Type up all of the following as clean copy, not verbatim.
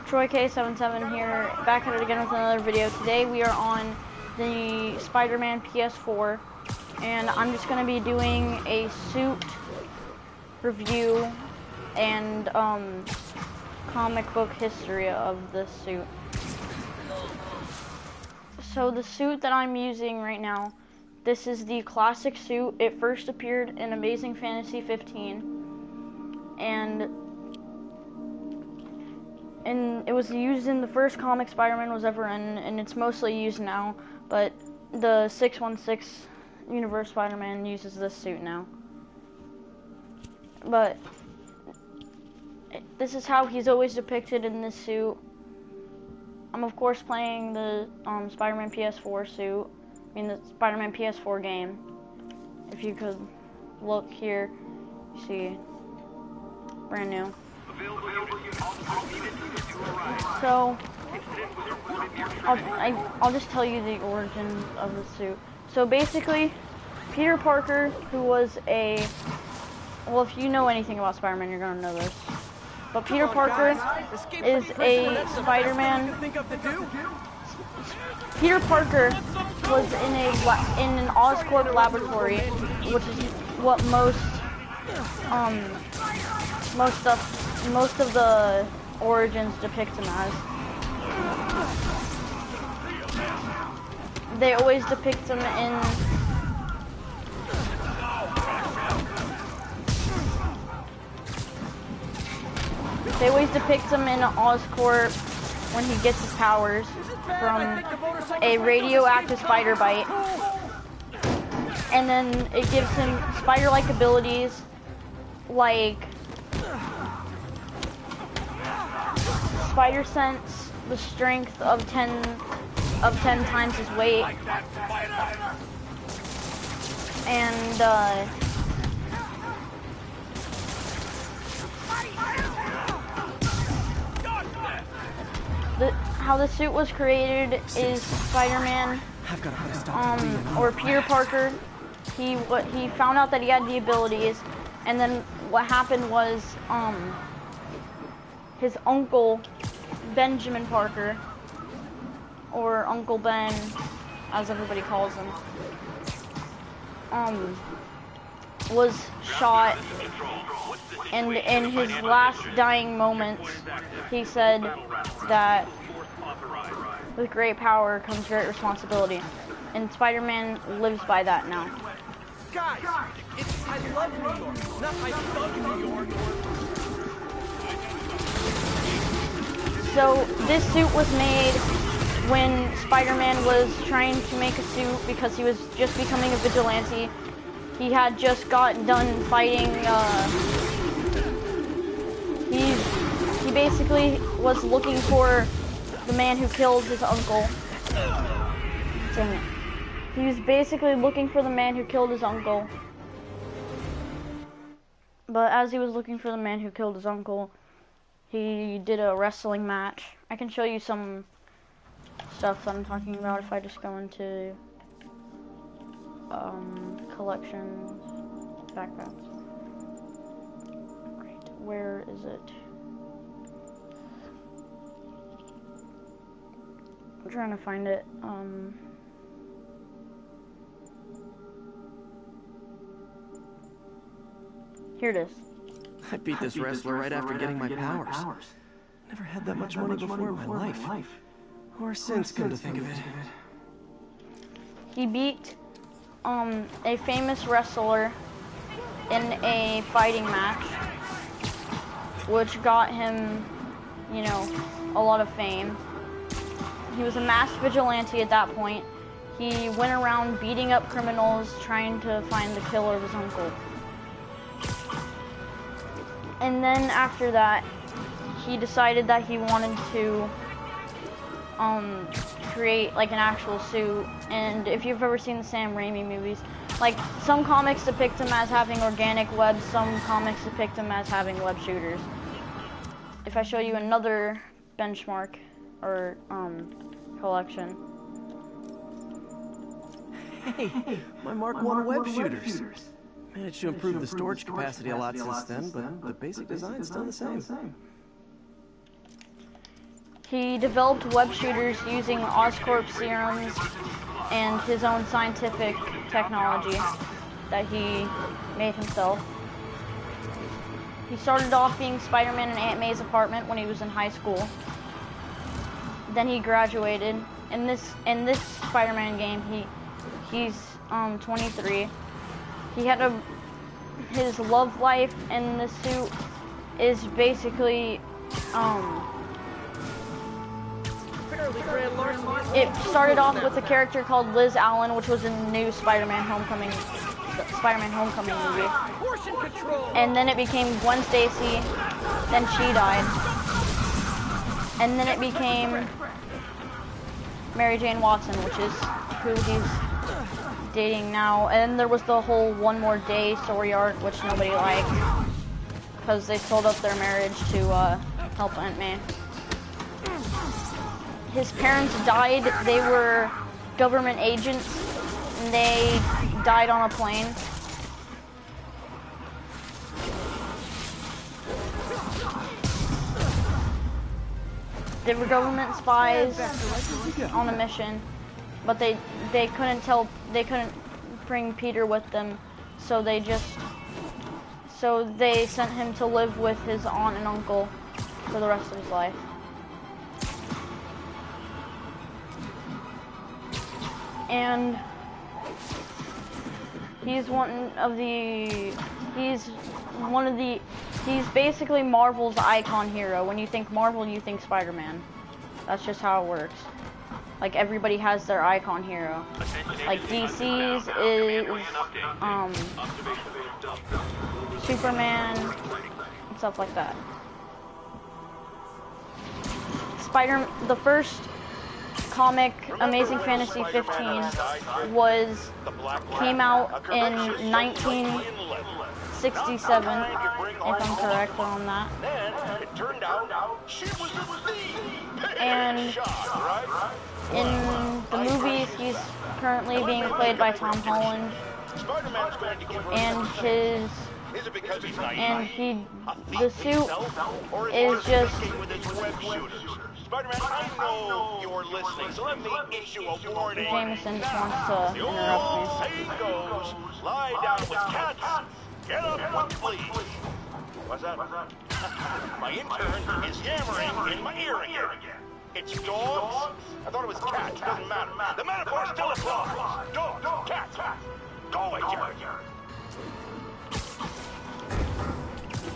TroyK77 here, back at it again with another video. Today we are on the Spider-Man PS4, and I'm just going to be doing a suit review and comic book history of this suit. So the suit that I'm using right now, this is the classic suit. It first appeared in Amazing Fantasy 15, and it was used in the first comic Spider-Man was ever in, and it's mostly used now, but the 616 universe Spider-Man uses this suit now. But this is how he's always depicted in this suit. I'm of course playing the Spider-Man PS4 suit, the Spider-Man PS4 game. If you could look here, you see, brand new. So, I'll just tell you the origin of the suit. So basically, Peter Parker, who was well, if you know anything about Spider-Man, you're gonna know this. But Peter Parker is a Spider-Man. Peter Parker was in an Oscorp laboratory, which is what most of the origins depict him as. They always depict him in Oscorp when he gets his powers from a radioactive spider bite, and then it gives him spider-like abilities like spider sense, the strength of 10 times his weight, and how the suit was created is Spider-Man, or Peter Parker, he found out that he had the abilities, and then what happened was his uncle, Benjamin Parker, or Uncle Ben, as everybody calls him, was shot, and in his last dying moments, he said that with great power comes great responsibility, and Spider-Man lives by that now. Guys, I love New York, not I love New York. So this suit was made when Spider-Man was trying to make a suit because he was just becoming a vigilante. He had just got done fighting, he basically was looking for the man who killed his uncle. Dang it. He was basically looking for the man who killed his uncle. But as he was looking for the man who killed his uncle, he did a wrestling match. I can show you some stuff that I'm talking about if I just go into collections, backgrounds. Great, where is it? I'm trying to find it. Here it is. I beat this wrestler right after getting my powers. Never had that much money before in my life. Or since, come to think of it. He beat a famous wrestler in a fighting match, which got him, a lot of fame. He was a masked vigilante at that point. He went around beating up criminals, trying to find the killer of his uncle. And then after that, he decided that he wanted to create like an actual suit. And if you've ever seen the Sam Raimi movies, like some comics depict him as having organic webs, some comics depict him as having web shooters. If I show you another benchmark or collection. Hey, my Mark 1 web shooters. Managed to improve the storage capacity a lot since then, but the basic design's still the same. So this suit was made when Spider-Man was trying to make a suit because he was just becoming a vigilante. He had just got done fighting a famous wrestler in a fighting match, which got him, a lot of fame. He He developed web shooters using Oscorp serums and his own scientific technology that he made himself. He started off being Spider-Man in Aunt May's apartment when he was in high school. Then he graduated. In this Spider-Man game, he's 23. He had his love life in the suit is basically it started off with a character called Liz Allen, which was in the new Spider-Man Homecoming movie. And then it became Gwen Stacy, then she died. And then it became Mary Jane Watson, which is who he's dating now. And then there was the whole One More Day story arc, which nobody liked, because they sold up their marriage to help Aunt May. His parents died. They were government agents, and they died on a plane. They were government spies on a mission, but they couldn't bring Peter with them, so they sent him to live with his aunt and uncle for the rest of his life. And he's basically Marvel's icon hero. When you think Marvel, you think Spider-Man. That's just how it works. Like, everybody has their icon hero. Like, DC's is Superman and stuff like that. The first comic, Amazing Fantasy 15, came out in 1967, if I'm correct on that. And in the movies, he's currently being played by Tom Holland, and the suit is just Spider-Man, I know you're listening, so let me issue a warning. Jameson just wants to interrupt me. Goes, lie down with cats. Get up quickly. What's that? My intern is yammering in my ear again. It's dogs? I thought it was cats. Doesn't matter. The metaphor still applies. Dogs, cats. Go away,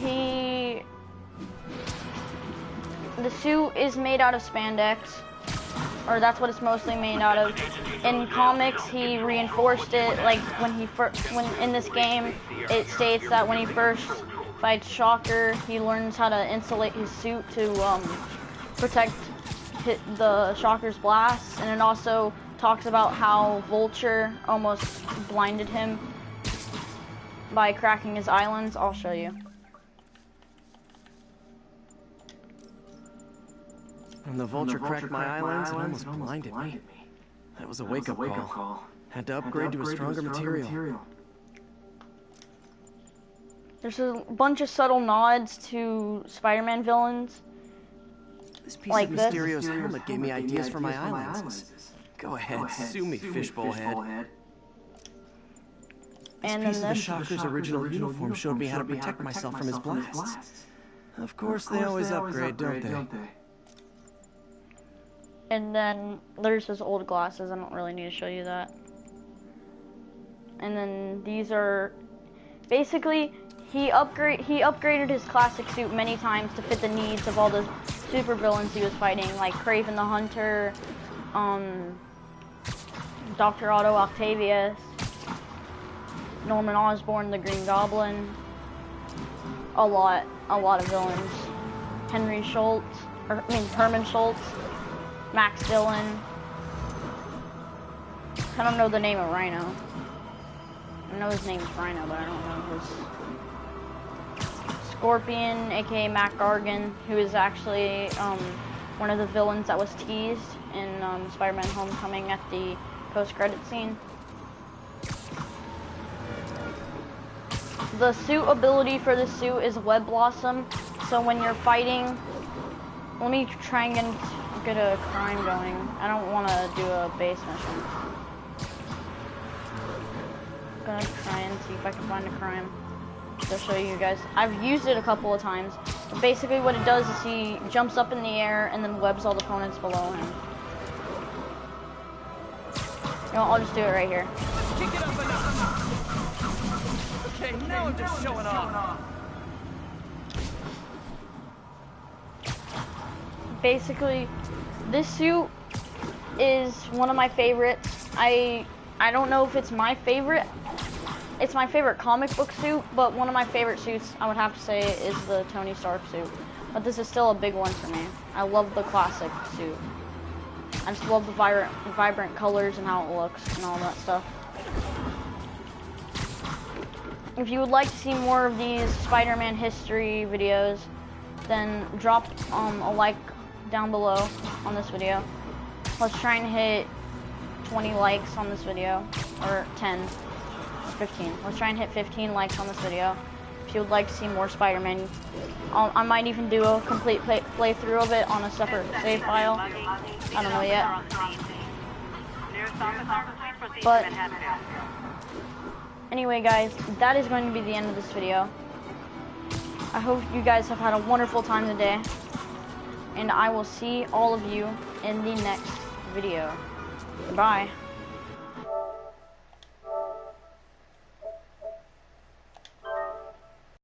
Jerry. The suit is made out of spandex, or that's what it's mostly made out of. In comics, he reinforced it. Like when in this game, it states that when he first fights Shocker, he learns how to insulate his suit to protect the Shocker's blasts, and it also talks about how Vulture almost blinded him by cracking his eye lens. I'll show you. When the Vulture cracked my eye lens, it almost blinded me. That was a wake-up call. Had to upgrade to a stronger material. There's a bunch of subtle nods to Spider-Man villains. This piece of Mysterio's helmet gave me ideas for my eye lenses. Go ahead, sue me, fishbowl head. This piece of the Shocker's original uniform showed me how to protect myself from his blasts. Of course, they always upgrade, don't they? And then there's his old glasses. I don't really need to show you that. And then these are basically he upgraded his classic suit many times to fit the needs of all the super villains he was fighting, like Kraven the Hunter, Dr. Otto Octavius, Norman Osborn the Green Goblin, a lot of villains. Herman Schultz, Max Dillon. I don't know the name of Rhino. I know his name's Rhino, but I don't know his. Scorpion, aka Mac Gargan, who is actually one of the villains that was teased in Spider-Man Homecoming at the post-credit scene. The suit ability for the suit is Web Blossom, so when you're fighting, let me try and get get a crime going. I don't want to do a base mission. I'm gonna try and see if I can find a crime. To show you guys. I've used it a couple of times. But basically what it does is he jumps up in the air and then webs all the opponents below him. You know, I'll just do it right here. Kick it up enough. Okay, now I'm just showing off. Basically, this suit is one of my favorites. I don't know if it's my favorite. It's my favorite comic book suit, but one of my favorite suits, I would have to say, is the Tony Stark suit. But this is still a big one for me. I love the classic suit. I just love the vibrant colors and how it looks and all that stuff. If you would like to see more of these Spider-Man history videos, then drop a like down below on this video. Let's try and hit 20 likes on this video, or 10. 15. Let's try and hit 15 likes on this video. If you would like to see more Spider-Man, I might even do a complete playthrough of it on a separate save file. I don't know yet. But anyway, guys, that is going to be the end of this video. I hope you guys have had a wonderful time today, and I will see all of you in the next video. Goodbye.